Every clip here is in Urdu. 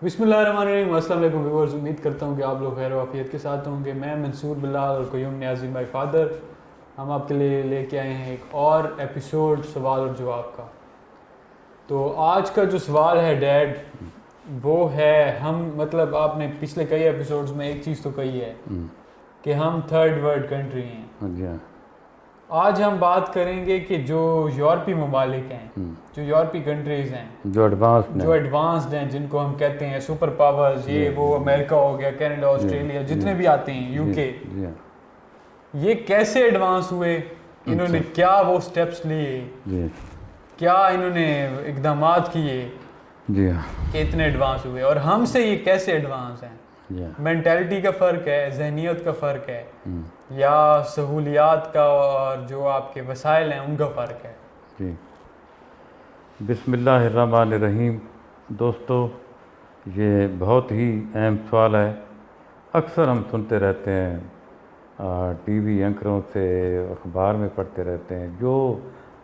بسم اللہ الرحمن الرحیم. السلام علیکم ویورز. امید کرتا ہوں کہ آپ لوگ خیر و عافیت کے ساتھ ہوں گے. میں منصور بلال اور قیوم نیازی مائی فادر ہم آپ کے لیے لے کے آئے ہیں ایک اور ایپیسوڈ سوال اور جواب کا. تو آج کا جو سوال ہے ڈیڈ وہ ہے مطلب آپ نے پچھلے کئی ایپیسوڈز میں ایک چیز تو کہی ہے کہ ہم تھرڈ ورلڈ کنٹری ہیں. آج ہم بات کریں گے کہ جو یورپی ممالک ہیں, جو یورپی کنٹریز ہیں, جو ایڈوانسڈ ہیں, جن کو ہم کہتے ہیں سپر پاورز, یہ وہ امریکہ ہو گیا, کینیڈا, آسٹریلیا, جتنے بھی آتے ہیں, یو کے, یہ کیسے ایڈوانس ہوئے, انہوں نے کیا وہ سٹیپس لیے, کیا انہوں نے اقدامات کیے کہ اتنے ایڈوانس ہوئے, اور ہم سے یہ کیسے ایڈوانس ہیں. مینٹیلٹی کا فرق ہے, ذہنیت کا فرق ہے, یا سہولیات کا اور جو آپ کے وسائل ہیں ان کا فرق ہے. جی بسم اللہ الرحمن الرحیم. دوستو, یہ بہت ہی اہم سوال ہے. اکثر ہم سنتے رہتے ہیں, ٹی وی اینکروں سے, اخبار میں پڑھتے رہتے ہیں, جو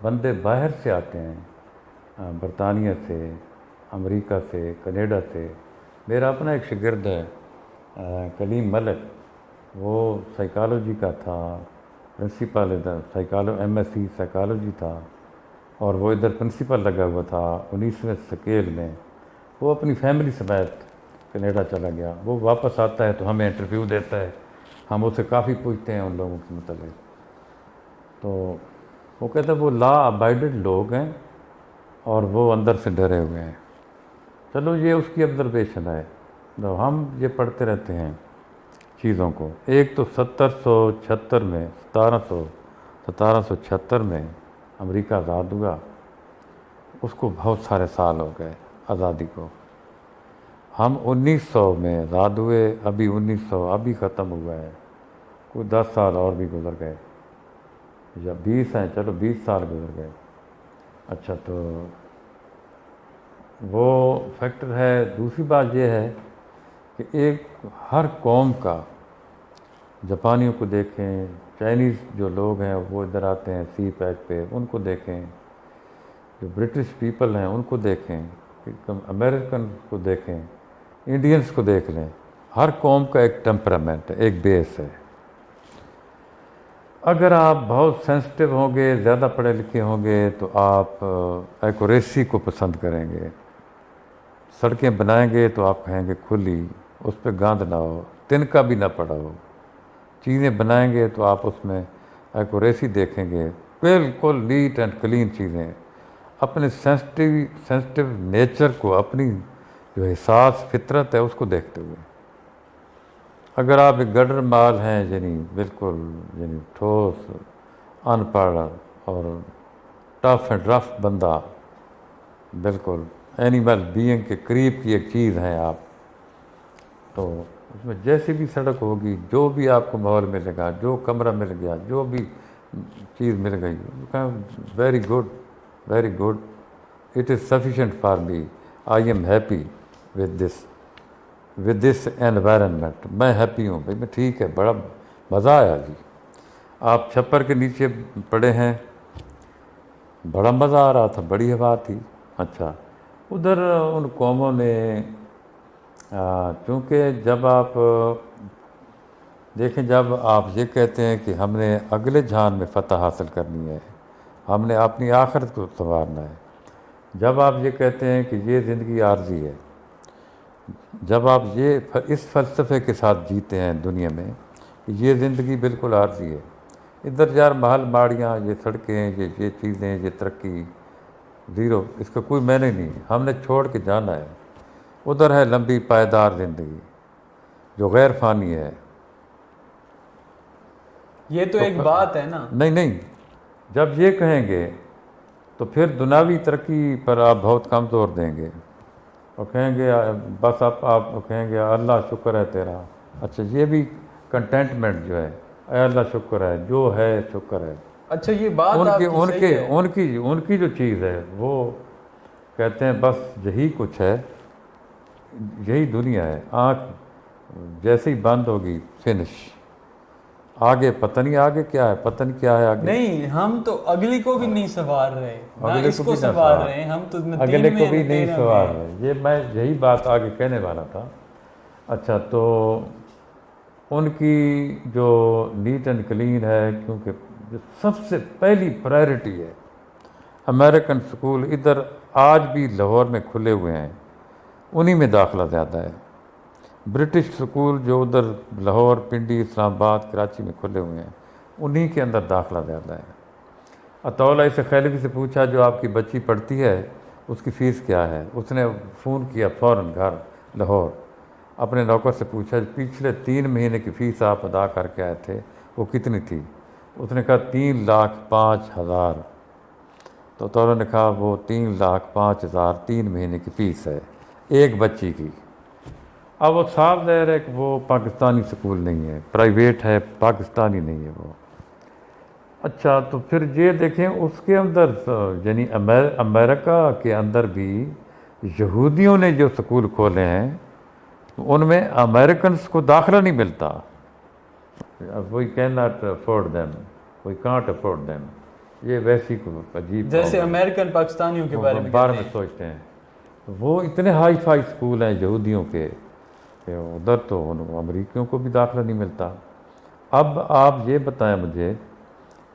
بندے باہر سے آتے ہیں, برطانیہ سے, امریکہ سے, کینیڈا سے. میرا اپنا ایک شاگرد ہے کلیم ملک, وہ سائیکالوجی کا تھا, پرنسپل ادھر ایم ایس سی سائیکالوجی تھا, اور وہ ادھر پرنسپل لگا ہوا تھا 19ویں سکیل میں. وہ اپنی فیملی سمیت کینیڈا چلا گیا. وہ واپس آتا ہے تو ہمیں انٹرویو دیتا ہے, ہم اسے کافی پوچھتے ہیں ان لوگوں کے متعلق. تو وہ کہتا ہے وہ لا ابائڈڈ لوگ ہیں اور وہ اندر سے ڈرے ہوئے ہیں. چلو یہ اس کی آبزرویشن ہے. تو ہم یہ پڑھتے رہتے ہیں چیزوں کو. ایک تو 1776 میں 1776 میں امریکہ آزاد ہوا. اس کو بہت سارے سال ہو گئے آزادی کو. ہم 1900 میں آزاد ہوئے, ابھی 1900 ابھی ختم ہوا ہے, کوئی 10 سال اور بھی گزر گئے, یا 20 ہیں, چلو 20 سال گزر گئے. اچھا, تو وہ فیکٹر ہے. دوسری بات یہ ہے کہ ایک ہر قوم کا, جاپانیوں کو دیکھیں, چائنیز جو لوگ ہیں وہ ادھر آتے ہیں سی پیک پہ, ان کو دیکھیں, جو برٹش پیپل ہیں ان کو دیکھیں, امریکن کو دیکھیں, انڈینس کو دیکھ لیں. ہر قوم کا ایک ٹیمپرامنٹ ہے, ایک بیس ہے. اگر آپ بہت سینسٹیو ہوں گے, زیادہ پڑھے لکھے ہوں گے, تو آپ ایکوریسی کو پسند کریں گے. سڑکیں بنائیں گے تو آپ کہیں گے کھلی, اس پہ گاند نہ ہو, تنکا بھی نہ پڑا ہو. چیزیں بنائیں گے تو آپ اس میں ایکوریسی دیکھیں گے, بالکل نیٹ اینڈ کلین چیزیں. اپنے سینسٹیو نیچر کو, اپنی جو حساس فطرت ہے اس کو دیکھتے ہوئے. اگر آپ ایک گڈر مال ہیں, بالکل ٹھوس, ان پڑھ اور ٹف اینڈ رف بندہ, بالکل اینیمل بینگ کے قریب کی ایک چیز ہیں آپ, تو اس میں جیسی بھی سڑک ہوگی, جو بھی آپ کو ماحول ملے گا, جو کمرہ مل گیا, جو بھی چیز مل گئی, very good, very good, it is sufficient for me, I am happy with this environment. میں ہیپی ہوں بھائی, میں ٹھیک ہے, بڑا مزہ آیا جی. آپ چھپر کے نیچے پڑے ہیں, بڑا مزہ آ رہا تھا, بڑی ہوا تھی. اچھا, ادھر ان قوموں نے, چونکہ جب آپ دیکھیں, جب آپ یہ کہتے ہیں کہ ہم نے اگلے جہان میں فتح حاصل کرنی ہے, ہم نے اپنی آخرت کو سنوارنا ہے, جب آپ یہ کہتے ہیں کہ یہ زندگی عارضی ہے, جب آپ یہ اس فلسفے کے ساتھ جیتے ہیں دنیا میں کہ یہ زندگی بالکل عارضی ہے, ادھر یار محل ماڑیاں, یہ سڑکیں, یہ چیزیں, یہ ترقی زیرو, اس کا کوئی معنی نہیں ہے, ہم نے چھوڑ کے جانا ہے. ادھر ہے لمبی پائیدار زندگی جو غیر فانی ہے. یہ تو ایک بات ہے نا. نہیں, جب یہ کہیں گے تو پھر دنیاوی ترقی پر آپ بہت کم زور دیں گے, اور کہیں گے بس آپ کہیں گے اللہ شکر ہے تیرا. اچھا, یہ بھی کنٹینٹمنٹ جو ہے, اے اللہ شکر ہے, جو ہے شکر ہے. اچھا, یہ بات آپ کی صحیح ہے. ان کی جو چیز ہے وہ کہتے ہیں بس یہی کچھ ہے, یہی دنیا ہے, آنکھ جیسے ہی بند ہوگی فنش. آگے پتہ نہیں آگے کیا ہے، پتہ نہیں کیا ہے آگے. نہیں ہم تو اگلی کو بھی نہیں سنوار رہے، نہ اگلے اس کو کو بھی نہ سنوار رہے ہیں، ہم تو نہ اگلے تین کو میں بھی نہ نہیں تیرہ سوار میں. ہے. یہ میں یہی بات آگے کہنے والا تھا. اچھا تو ان کی جو نیٹ اینڈ کلین ہے، کیونکہ جو سب سے پہلی پرائرٹی ہے امریکن سکول ادھر آج بھی لاہور میں کھلے ہوئے ہیں، انہی میں داخلہ زیادہ ہے. برٹش سکول جو ادھر لاہور، پنڈی، اسلام آباد، کراچی میں کھلے ہوئے ہیں، انہی کے اندر داخلہ زیادہ ہے. اطول سے خیلوی سے پوچھا جو آپ کی بچی پڑھتی ہے اس کی فیس کیا ہے؟ اس نے فون کیا فوراً گھر لاہور، اپنے نوکر سے پوچھا پچھلے 3 مہینے کی فیس آپ ادا کر کے آئے تھے وہ کتنی تھی؟ اس نے کہا 3,05,000. تو اطول نے کہا وہ 3,05,000 3 مہینے کی فیس ہے ایک بچی کی. اب وہ صاف ظاہر ہے کہ وہ پاکستانی سکول نہیں ہے، پرائیویٹ ہے، پاکستانی نہیں ہے وہ. اچھا تو پھر یہ دیکھیں اس کے اندر یعنی امریکہ کے اندر بھی یہودیوں نے جو سکول کھولے ہیں ان میں امریکنس کو داخلہ نہیں ملتا. We can not afford them, we can't afford them. یہ ویسی کو عجیب جیسے امریکن پاکستانیوں کے بارے میں بارے کہتے میں ہیں. سوچتے ہیں. وہ اتنے ہائی فائی سکول ہیں یہودیوں کے کہ ادھر تو امریکیوں کو بھی داخلہ نہیں ملتا. اب آپ یہ بتائیں مجھے،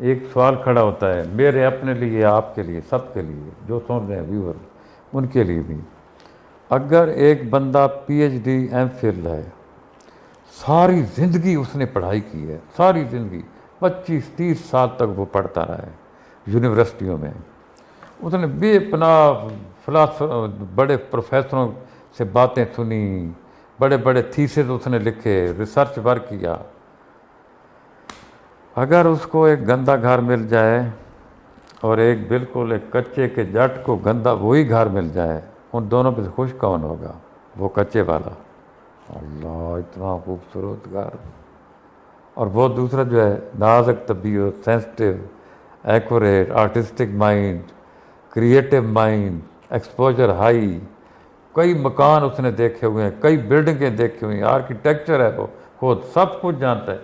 ایک سوال کھڑا ہوتا ہے میرے اپنے لیے، آپ کے لیے، سب کے لیے جو سن رہے ہیں ویور، ان کے لیے بھی. اگر ایک بندہ P H D M Phil ہے، ساری زندگی اس نے پڑھائی کی ہے، ساری زندگی 25-30 سال تک وہ پڑھتا رہا ہے یونیورسٹیوں میں، اس نے بے پناہ بڑے پروفیسروں سے باتیں سنی، بڑے بڑے تھیسز اس نے لکھے، ریسرچ ورک کیا. اگر اس کو ایک گندا گھر مل جائے اور ایک بالکل ایک کچے کے جٹ کو گندا وہی گھر مل جائے، ان دونوں پہ سے خوش کون ہوگا؟ وہ کچے والا. اللہ اتنا خوبصورت گھر، اور وہ دوسرا جو ہے نازک طبیعت، sensitive, accurate, artistic mind, creative mind, exposure high. کئی مکان اس نے دیکھے ہوئے ہیں، کئی بلڈنگیں دیکھی ہوئی ہیں، آرکیٹیکچر ہے وہ خود سب کچھ جانتا ہے.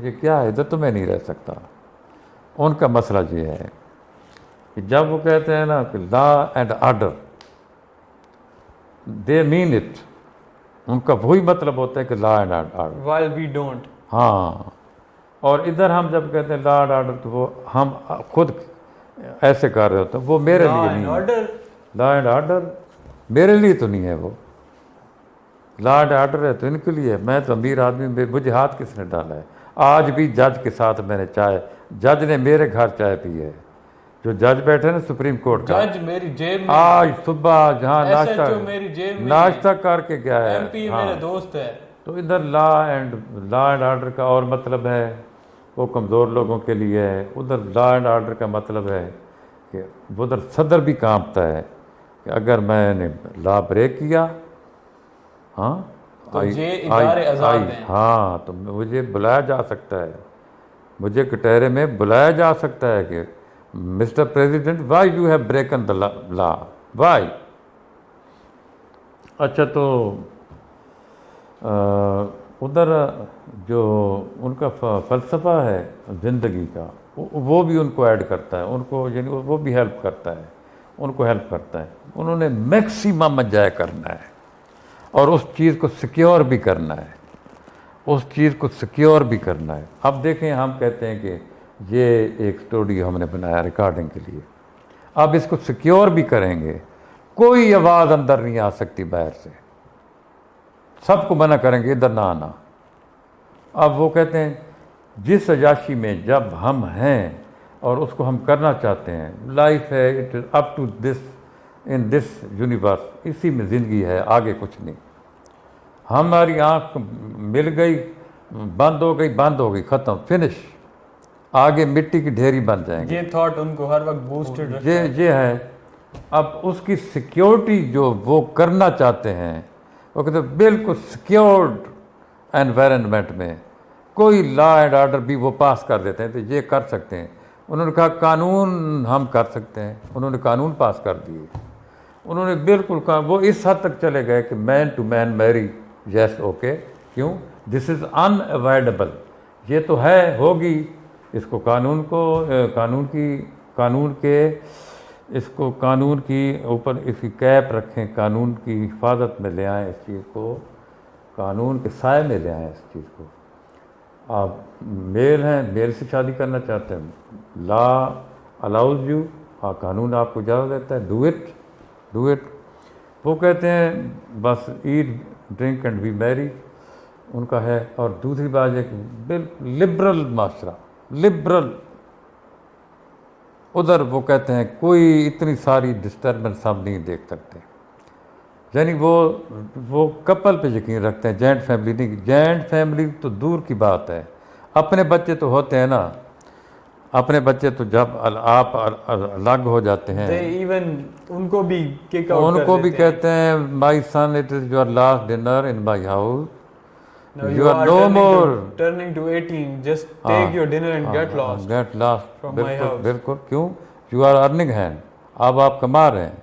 یہ کیا ہے؟ ادھر تو میں نہیں رہ سکتا. ان کا مسئلہ یہ ہے کہ جب وہ کہتے ہیں نا کہ law and order, they mean it, ان کا وہی مطلب ہوتا ہے کہ law and order. while we don't. ہاں. اور ادھر ہم جب کہتے ہیں لا اینڈ آرڈر تو وہ ہم خود ایسے کر رہے ہوتے ہیں. وہ میرے لیے نہیں ہے. لا اینڈ آرڈر میرے لیے تو نہیں ہے. وہ لا اینڈ آرڈر ہے تو ان کے لیے. میں تو امیر آدمی، مجھے ہاتھ کس نے ڈالا ہے؟ آج بھی جج کے ساتھ میں نے چائے، جج نے میرے گھر چائے پی ہے، جو جج بیٹھے نا سپریم کورٹ کا، جج میری جیب میں، آج صبح جہاں میری جیب میں، ناشتہ کر کے گیا ہے. ایم پی میرا دوست ہے. تو ادھر لا اینڈ آرڈر کا اور مطلب ہے وہ کمزور لوگوں کے لیے ہے. ادھر لا اینڈ آرڈر کا مطلب ہے کہ ادھر صدر بھی کانپتا ہے کہ اگر میں نے لا بریک کیا، ہاں تو یہ ادارے آزاد ہیں. ہاں تو مجھے بلایا جا سکتا ہے، مجھے کٹہرے میں بلایا جا سکتا ہے کہ mister president why you have broken the law, why. اچھا تو ادھر جو ان کا فلسفہ ہے زندگی کا وہ بھی ان کو ایڈ کرتا ہے، ان کو یعنی وہ بھی ہیلپ کرتا ہے، ان کو ہیلپ کرتا ہے. انہوں نے میکسیمم انجوائے کرنا ہے اور اس چیز کو سیکیور بھی کرنا ہے، اس چیز کو سیکیور بھی کرنا ہے. اب دیکھیں ہم کہتے ہیں کہ یہ ایک اسٹوڈیو ہم نے بنایا ریکارڈنگ کے لیے، اب اس کو سیکیور بھی کریں گے، کوئی آواز اندر نہیں آ سکتی باہر سے، سب کو منع کریں گے ادھر نہ آنا. اب وہ کہتے ہیں جس عیاشی میں جب ہم ہیں اور اس کو ہم کرنا چاہتے ہیں، لائف ہے it is up to this in this universe, اسی میں زندگی ہے، آگے کچھ نہیں. ہماری آنکھ مل گئی، بند ہو گئی، ختم، فنش. آگے مٹی کی ڈھیری بن جائیں گے. یہ تھاٹ ان کو ہر وقت بوسٹڈ رکھتا ہے. یہ ہے. اب اس کی سیکیورٹی جو وہ کرنا چاہتے ہیں، وہ کہتے ہیں بالکل سیکیورڈ انوائرنمنٹ میں کوئی لا اینڈ آرڈر بھی وہ پاس کر دیتے ہیں تو یہ کر سکتے ہیں. انہوں نے کہا قانون ہم کر سکتے ہیں، انہوں نے قانون پاس کر دیے. انہوں نے بالکل کہا، وہ اس حد تک چلے گئے کہ مین ٹو مین میری، یس اوکے. کیوں؟ دس از ان اوائڈیبل. یہ تو ہے ہوگی، اس کو قانون کی اوپر اس کی کیپ رکھیں، قانون کی حفاظت میں لے آئیں اس چیز کو، قانون کے سائے میں لے آئیں اس چیز کو۔ آپ میل ہیں، میل سے شادی کرنا چاہتے ہیں، لا الاؤز یو، قانون آپ کو اجازت دیتا ہے، ڈو اٹ۔ وہ کہتے ہیں بس ایٹ ڈرنک اینڈ بی میری، ان کا ہے۔ اور دوسری بات ہے کہ بالکل لبرل معاشرہ، لبرل، ادھر وہ کہتے ہیں کوئی اتنی ساری ڈسٹربنس ہم نہیں دیکھ سکتے، یعنی وہ کپل پہ یقین رکھتے ہیں، جوائنٹ فیملی نہیں۔ جوائنٹ فیملی تو دور کی بات ہے، اپنے بچے تو ہوتے ہیں نا، اپنے بچے تو جب آپ الگ ہو جاتے ہیں ایون ان کو بھی کک آؤٹ ان کو بھی کہتے ہیں my son it is your last dinner in my house, you are no more turning to 18 just take your dinner and get lost from my house. بالکل، کیوں؟ یو آر ارننگ ہینڈ، اب آپ کما رہے ہیں،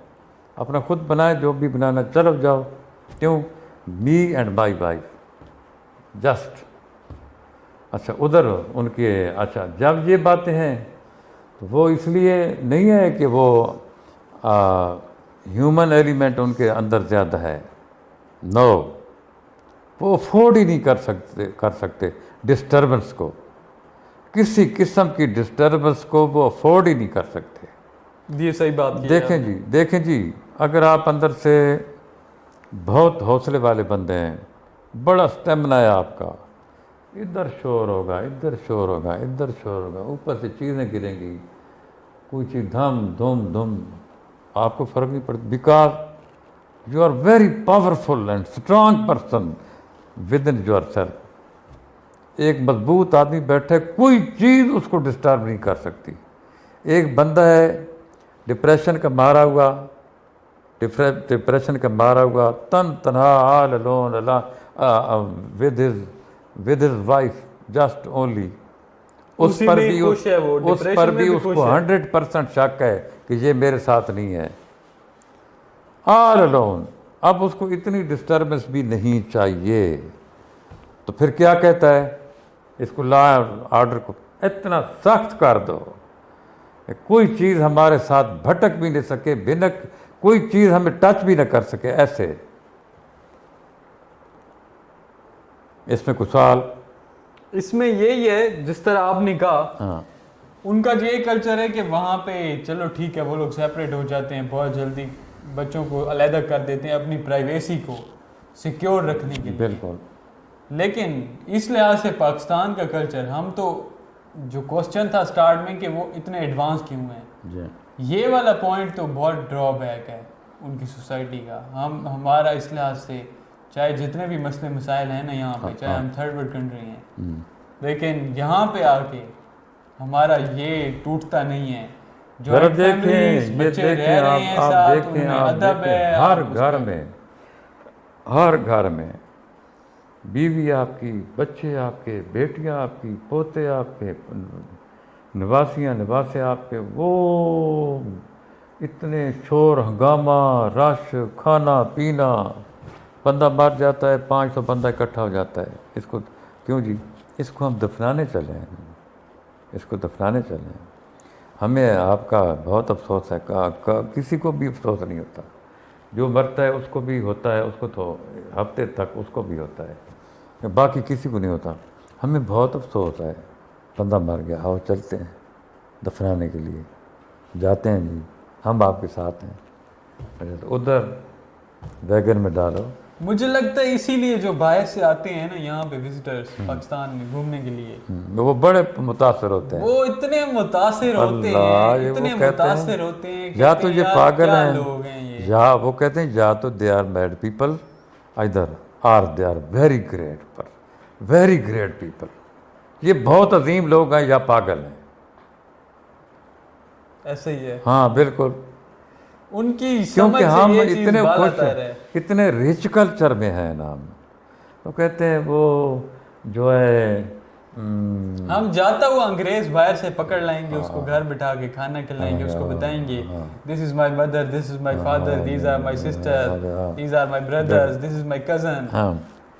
اپنا خود بنائیں جو بھی بنانا، چلو جاؤ، کیوں؟ Me and my wife just. اچھا ادھر ان کے، اچھا جب یہ باتیں ہیں تو وہ اس لیے نہیں ہے کہ وہ ہیومن ایلیمنٹ ان کے اندر زیادہ ہے، نو، وہ افورڈ ہی نہیں کر سکتے ڈسٹربنس کو، کسی قسم کی ڈسٹربنس کو وہ افورڈ ہی نہیں کر سکتے۔ یہ صحیح بات کی۔ دیکھیں جی، اگر آپ اندر سے بہت حوصلے والے بندے ہیں، بڑا اسٹیمنا ہے آپ کا، ادھر شور ہوگا، ادھر شور ہوگا، ادھر شور ہوگا، اوپر سے چیزیں گریں گی، کوئی چیز دھم دھم دھم، آپ کو فرق نہیں پڑتا، because you are very powerful and strong person within yourself. ایک مضبوط آدمی بیٹھے، کوئی چیز اس کو ڈسٹرب نہیں کر سکتی۔ ایک بندہ ہے ڈپریشن کا مارا ہوا، تنہا، all alone, with his wife just only, اس پر بھی اس کو 100% شک ہے کہ یہ میرے ساتھ نہیں ہے، آل الون۔ اب اس کو اتنی ڈسٹربنس بھی نہیں چاہیے، تو پھر کیا کہتا ہے؟ اس کو لا آرڈر کو اتنا سخت کر دو کہ کوئی چیز ہمارے ساتھ بھٹک بھی نہیں سکے، کوئی چیز ہمیں ٹچ بھی نہ کر سکے، ایسے۔ اس میں کچھ سوال؟ اس میں یہی ہے جس طرح آپ نے کہا، ان کا یہ کلچر ہے کہ وہاں پہ چلو ٹھیک ہے، وہ لوگ سیپریٹ ہو جاتے ہیں بہت جلدی، بچوں کو علیحدہ کر دیتے ہیں اپنی پرائیویسی کو سیکیور رکھنے کے لیے۔ بالکل۔ لیکن اس لحاظ سے پاکستان کا کلچر، ہم تو جو کوسچن تھا سٹارٹ میں کہ وہ اتنے ایڈوانس کیوں ہیں، یہ والا پوائنٹ تو بہت ڈرا بیک ہے ان کی سوسائٹی کا۔ ہمارا اس لحاظ سے چاہے جتنے بھی مسئلے مسائل ہیں نا یہاں پہ، چاہے ہم تھرڈ ورلڈ کنٹری ہیں، لیکن یہاں پہ آ کے ہمارا یہ ٹوٹتا نہیں ہے۔ جوائنٹ فیملیز، بچے رہ رہے ہیں ساتھ، ان میں ادب ہے، ہر گھر میں بیوی آپ کی، بچے آپ کے، بیٹیاں آپ کی، پوتے آپ کے، نواسے آپ کے، وہ اتنے شور ہنگامہ، رش، کھانا پینا، بندہ مر جاتا ہے، 500 بندہ اکٹھا ہو جاتا ہے، اس کو کیوں جی؟ اس کو ہم دفنانے چلے ہیں، ہمیں آپ کا بہت افسوس ہے، کسی کو بھی افسوس نہیں ہوتا، جو مرتا ہے اس کو بھی ہوتا ہے، اس کو تو ہفتے تک اس کو بھی ہوتا ہے، باقی کسی کو نہیں ہوتا۔ ہمیں بہت افسوس ہے، بندہ مر گیا، آؤ چلتے ہیں دفنانے کے لیے، جاتے ہیں جی، ہم آپ کے ساتھ ہیں، ادھر ویگن میں ڈالو۔ مجھے لگتا ہے اسی لیے جو باہر سے آتے ہیں نا یہاں پہ وزٹرز پاکستان میں گھومنے کے لیے، وہ بڑے متاثر ہوتے ہیں، وہ اتنے متاثر ہوتے ہیں یا تو یہ پاگل ہیں، لوگ ہیں یہ، یا وہ کہتے ہیں یا تو دے آر میڈ پیپل، ادھر or they are very great people, یہ بہت عظیم لوگ ہیں یا پاگل ہیں، ایسا ہی ہے۔ ہاں بالکل، ان کی کیونکہ ہم اتنے خوش، اتنے ریچ کلچر میں ہیں نا، وہ کہتے ہیں وہ جو ہے ہم جاتا ہوا انگریز باہر سے پکڑ لائیں گے، اس کو گھر بٹھا کے کھانا کھلائیں گے، اس کو بتائیں گے this is my mother, this is my father, these are my sister, these are my brothers, this is my cousin,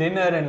dinner and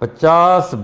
50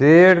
1.5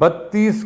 32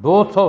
200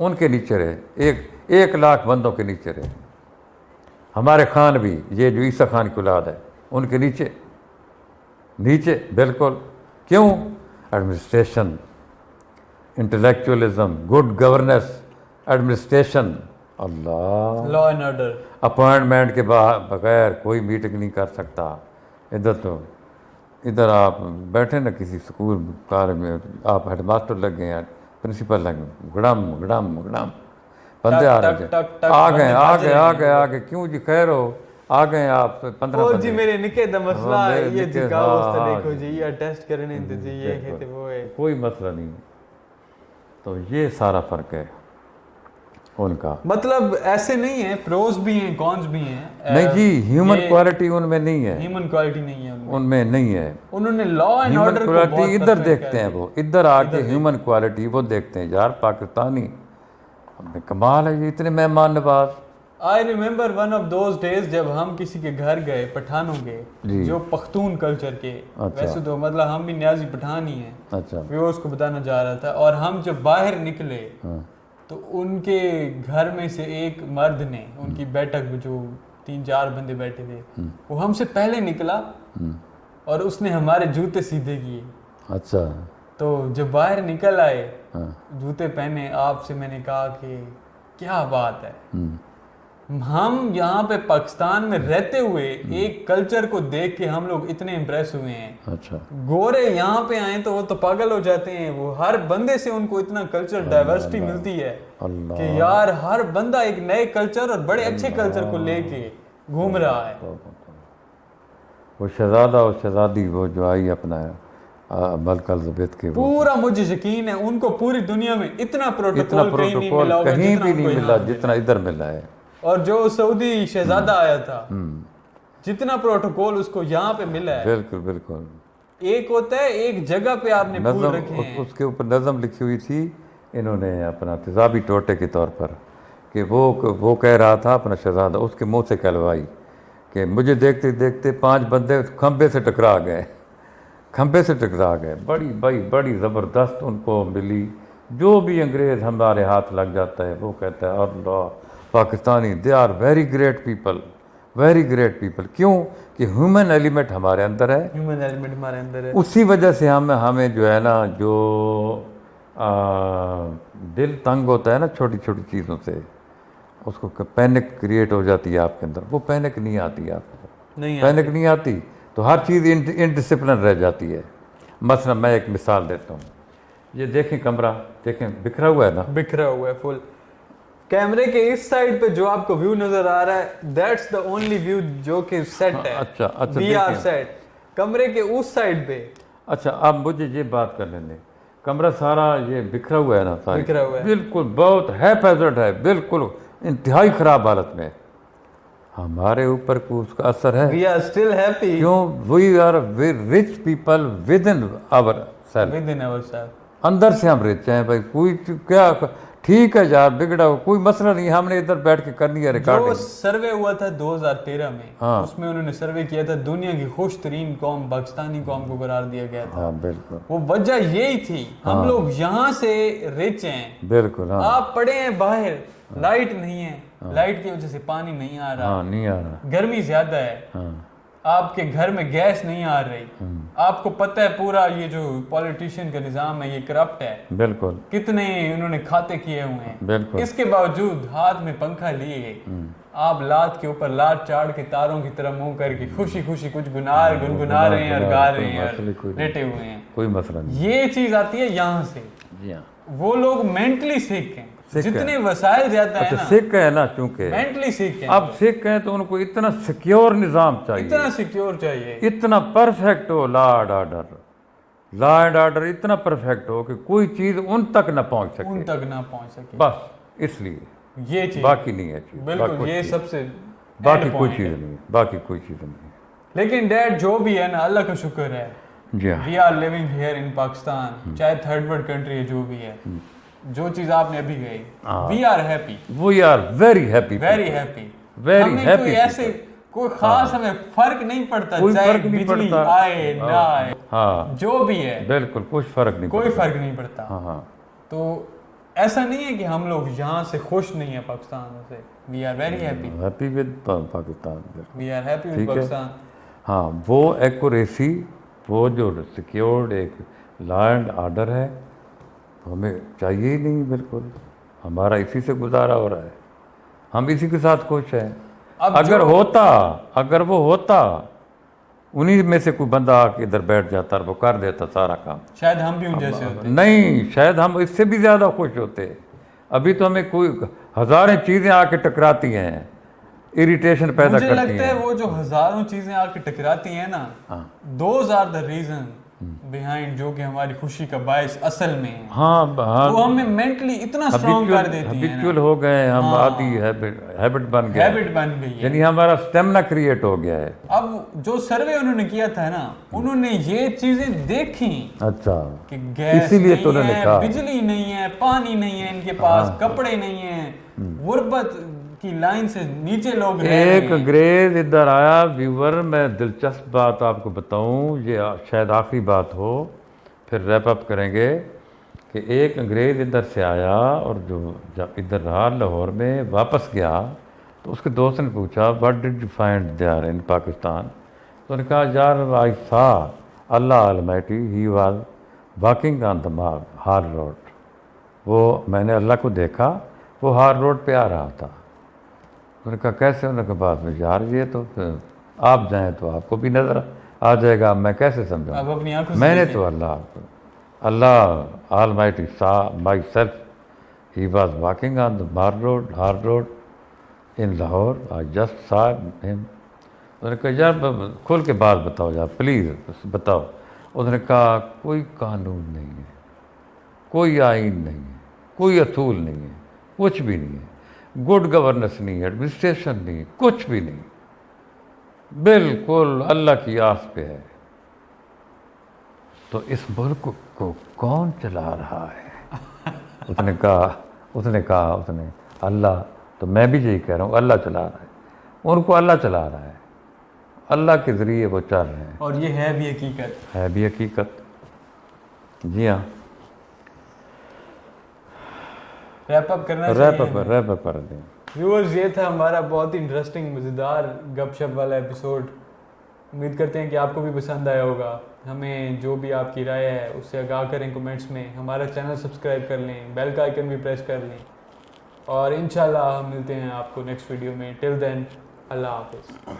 ان کے نیچے رہے، 1 لاکھ بندوں کے نیچے رہے. ہمارے خان بھی، یہ جو عیسیٰ خان کی اولاد ہے، ان کے نیچے بالکل. کیوں؟ Administration, intellectualism, good governance, administration. اللہ، لا اینڈ آرڈر. اپوائنٹمنٹ کے بغیر کوئی میٹنگ نہیں کر سکتا. ادھر آپ بیٹھے نا کسی اسکول کالج میں، آپ ہیڈ ماسٹر لگ گئے ہیں، پرنسپل لگ گئے، گڑم بندے آ گئے. کیوں جی خیر ہو؟ آ گئے آپ 15 او بندے. جی میرے نکے دا مسئلہ ہے یہ جی کاغذ تے دیکھو جی یہ ٹیسٹ کرنے تے جی یہ ہے تے وہ ہے. کوئی مسئلہ نہیں. تو یہ سارا فرق ہے ان کا. مطلب ایسے نہیں ہے، پروز بھی ہیں کونز بھی ہیں. نہیں جی، ہیومن کوالٹی ان میں نہیں ہے. ہیومن کوالٹی نہیں ہے ان میں نہیں ہے. انہوں نے لا اینڈ ہیومن آرڈر کو کوالٹی بہت ادھر دیکھتے ہیں، وہ ادھر آ کے ہیومن کوالٹی وہ دیکھتے ہیں. یار پاکستانی کمال ہے، یہ اتنے مہمان نواز. I remember one of those days جب ہم کسی کے گھر گئے، پٹھانوں کے جو پختون کلچر کے، ویسے تو مطلب ہم بھی نیازی پٹھان ہی ہیں. اچھا، وہ اس کو بتانا چاہ رہا تھا. اور ہم جب باہر نکلے تو ان کے گھر میں سے ایک مرد نے، ان کی بیٹھک جو 3-4 بندے بیٹھے تھے، وہ ہم سے پہلے نکلا اور اس نے ہمارے جوتے سیدھے کیے. اچھا. تو جب باہر نکل آئے جوتے پہنے، آپ سے میں نے کہا کہ کیا بات ہے، ہم یہاں پہ پاکستان میں رہتے ہوئے ایک کلچر کو دیکھ کے ہم لوگ اتنے امپریس ہوئے ہیں. اچھا. گورے یہاں پہ آئیں تو وہ تو پاگل ہو جاتے ہیں. وہ ہر بندے سے ان کو اتنا کلچر ڈائیورسٹی ملتی ہے کہ یار ہر بندہ ایک نئے کلچر اور بڑے اچھے کلچر کو لے کے گھوم رہا ہے. وہ شہزادہ اور شہزادی وہ جو آئی اپنا ملکہ الزبیتھ کے، پورا مجھے یقین ہے ان کو پوری دنیا میں اتنا پروٹوکول کہیں نہیں ملا ہوگا کہیں بھی نہیں ملا جتنا ادھر ملا ہے. اور جو سعودی شہزادہ آیا تھا، جتنا پروٹوکول اس کو یہاں پہ ملا ہے. بالکل. ایک ہوتا ہے ایک جگہ پہ آپ نے پھول رکھے ہیں، اس کے اوپر نظم لکھی ہوئی تھی انہوں نے اپنا تیزابی ٹوٹے کے طور پر، کہ وہ کہہ رہا تھا اپنا شہزادہ، اس کے منہ سے کہلوائی کہ مجھے دیکھتے دیکھتے 5 بندے کھمبے سے ٹکرا گئے. بڑی زبردست ان کو ملی. جو بھی انگریز ہمارے ہاتھ لگ جاتا ہے وہ کہتا ہے اللہ Pakistani they are very great people. کیوں کہ ہیومن ایلیمنٹ ہمارے اندر ہے. اسی وجہ سے ہمیں جو ہے نا، جو دل تنگ ہوتا ہے نا چھوٹی چھوٹی چیزوں سے، اس کو پینک کریٹ ہو جاتی ہے آپ کے اندر. وہ پینک نہیں آتی آپ کو، پینک نہیں آتی تو ہر چیز انڈسپلن رہ جاتی ہے. مثلا میں ایک مثال دیتا ہوں. یہ دیکھیں کمرہ، دیکھیں بکھرا ہوا ہے نا، بکھرا ہوا ہے فل. کیمرے کے اس سائڈ پہ جو آپ کو ویو نظر آ رہا ہے دیٹس دا اونلی ویو جو کہ سیٹ ہے. اچھا وی آر سیٹ. کمرے کے اس سائڈ پہ. اچھا اب مجھے یہ بات کر لینے، کمرہ سارا یہ بکھرا ہوا ہے نا، بکھرا ہوا ہے بالکل بہت ہیپیزٹ ہے، بالکل انتہائی خراب حالت میں. ہمارے اوپر کو اس کا اثر ہے. We are still happy. کیوں؟ we are rich people within ourselves. اندر سے ہم رچ ہیں بھائی. کوئی کیا ٹھیک ہے یار، بگڑا ہو کوئی مسئلہ نہیں، ہم نے ادھر بیٹھ کے کرنی ہے ریکارڈنگ. جو سروے ہوا تھا 2013 میں، اس میں انہوں نے سروے کیا تھا دنیا کی خوش ترین قوم پاکستانی قوم کو قرار دیا گیا تھا. ہاں بالکل. وہ وجہ یہی تھی ہم لوگ یہاں سے رچ ہیں. بالکل. ہاں آپ پڑے ہیں باہر، لائٹ نہیں ہے، لائٹ کی وجہ سے پانی نہیں آ رہا، گرمی زیادہ ہے، آپ کے گھر میں گیس نہیں آ رہی. آپ کو پتہ ہے پورا یہ جو پولیٹیشین کا نظام ہے یہ کرپٹ ہے. بالکل. کتنے انہوں نے کھاتے کیے ہوئے ہیں. بالکل. اس کے باوجود ہاتھ میں پنکھا لیے آپ لات کے اوپر لات چاڑ کے تاروں کی طرح منہ کر کے خوشی خوشی کچھ گنگنا رہے ہیں اور گا رہے ہیں اور لیٹے ہوئے ہیں. کوئی مسئلہ نہیں. یہ چیز آتی ہے یہاں سے. وہ لوگ مینٹلی سیکھ ہیں، جتنے وسائل زیادہ ہیں نا. سکھ ہے نا، چونکہ مینٹلی سیکھ ہیں. اب سکھ ہیں تو ان کو اتنا سیکیور نظام چاہیے، اتنا سیکیور چاہیے، اتنا perfect who law and order اتنا پرفیکٹ ہو کہ کوئی چیز ان تک نہ پہنچ سکے. بس اس لیے یہ چیز، باقی نہیں ہے چیز. بالکل یہ سب سے باقی کوئی چیز نہیں. لیکن ڈیڈ جو بھی ہے نا، اللہ کا شکر ہے. جی ہاں. We are living here in Pakistan, چاہے تھرڈ ورلڈ کنٹری ہے جو بھی ہے. جو چیز آپ نے ابھی گئی، we are happy, we are very happy, ہمیں کوئی ایسے کوئی خاص ہمیں فرق نہیں پڑتا، چاہے بجلی آئے نہ آئے، جو بھی ہے بالکل کوئی فرق نہیں پڑتا. تو ایسا نہیں ہے کہ ہم لوگ یہاں سے خوش نہیں ہیں پاکستان سے. We are very happy. Happy with Pakistan. We are happy with ٹھیک ہے. پاکستان. ہاں وہ ایکوریسی، وہ جو سیکیورڈ ایک لا اینڈ آرڈر ہے ہمیں چاہیے ہی نہیں بالکل. ہمارا اسی سے گزارا ہو رہا ہے، ہم اسی کے ساتھ خوش ہیں. اگر وہ ہوتا انہی میں سے کوئی بندہ آ کے ادھر بیٹھ جاتا اور وہ کر دیتا سارا کام، شاید ہم بھی ان جیسے ہوتے. نہیں شاید ہم اس سے بھی زیادہ خوش ہوتے. ابھی تو ہمیں کوئی ہزاریں چیزیں آ کے ٹکراتی ہیں، اریٹیشن پیدا مجھے کرتی لگتا ہے ہیں. وہ جو ہزاروں چیزیں آ کے ٹکراتی ہیں نا، those are the reason behind جو کہ ہماری خوشی کا باعث اصل میں ہے. ہاں وہ ہمیں مینٹلی اتنا اسٹرانگ کر دیتی ہیں، ہیبیچول ہو گئے ہم، عادی ہیبٹ بن گیا، ہیبٹ بن گئی ہے. یعنی ہمارا اسٹیمنا کریٹ ہو گیا ہے. اب جو سروے انہوں نے کیا تھا نا، انہوں نے یہ چیزیں دیکھیں اچھا کہ گیس اسی لیے تو نہیں انہوں نے ہے، کہا بجلی نہیں ہے، پانی نہیں ہے ان کے پاس، کپڑے نہیں ہیں، غربت کی لائن سے نیچے لوگ رہ رہے ہیں. ایک انگریز ادھر آیا. ویور میں دلچسپ بات آپ کو بتاؤں، یہ شاید آخری بات ہو پھر ریپ اپ کریں گے، کہ ایک انگریز ادھر سے آیا اور جو جب ادھر رہا لاہور میں واپس گیا تو اس کے دوست نے پوچھا what did you find there in Pakistan. تو نے کہا یار آئی سا اللہ المیٹی ہی was walking on the Hall road. وہ میں نے اللہ کو دیکھا وہ ہار روڈ پہ آ رہا تھا. انہوں نے کہا کیسے؟ انہوں نے کہا بعد میں یار یہ تو آپ جائیں تو آپ کو بھی نظر آ جائے گا، میں کیسے سمجھوں؟ اب اپنی آنکھوں سے میں نے دیکھیں. تو اللہ almighty saw myself he was walking on the Hall Road in Lahore. I just saw him. انہوں نے کہا یار کھول کے بات بتاؤ یار پلیز بتاؤ. انہوں نے کہا کوئی قانون نہیں ہے، کوئی آئین نہیں ہے، کوئی اصول نہیں ہے، کچھ بھی نہیں ہے، گڈ گورننس نہیں ہے، ایڈمنسٹریشن نہیں ہے، کچھ بھی نہیں، بالکل اللہ کی آس پہ ہے. تو اس ملک کو کون چلا رہا ہے؟ اس نے کہا اللہ. تو میں بھی یہی کہہ رہا ہوں اللہ چلا رہا ہے، ان کو اللہ چلا رہا ہے، اللہ کے ذریعے وہ چل رہے ہیں. اور یہ ہے بھی حقیقت. ہے بھی حقیقت. جی ہاں ریپ اپ کرنا ریپ اپ کر دیں. ویورز یہ تھا ہمارا بہت ہی انٹرسٹنگ مزیدار گپ شپ والا ایپیسوڈ. امید کرتے ہیں کہ آپ کو بھی پسند آیا ہوگا. ہمیں جو بھی آپ کی رائے ہے اس سے آگاہ کریں کمنٹس میں. ہمارا چینل سبسکرائب کر لیں، بیل کا آئیکن بھی پریس کر لیں، اور انشاءاللہ ہم ملتے ہیں آپ کو نیکسٹ ویڈیو میں. ٹل دین اللہ حافظ.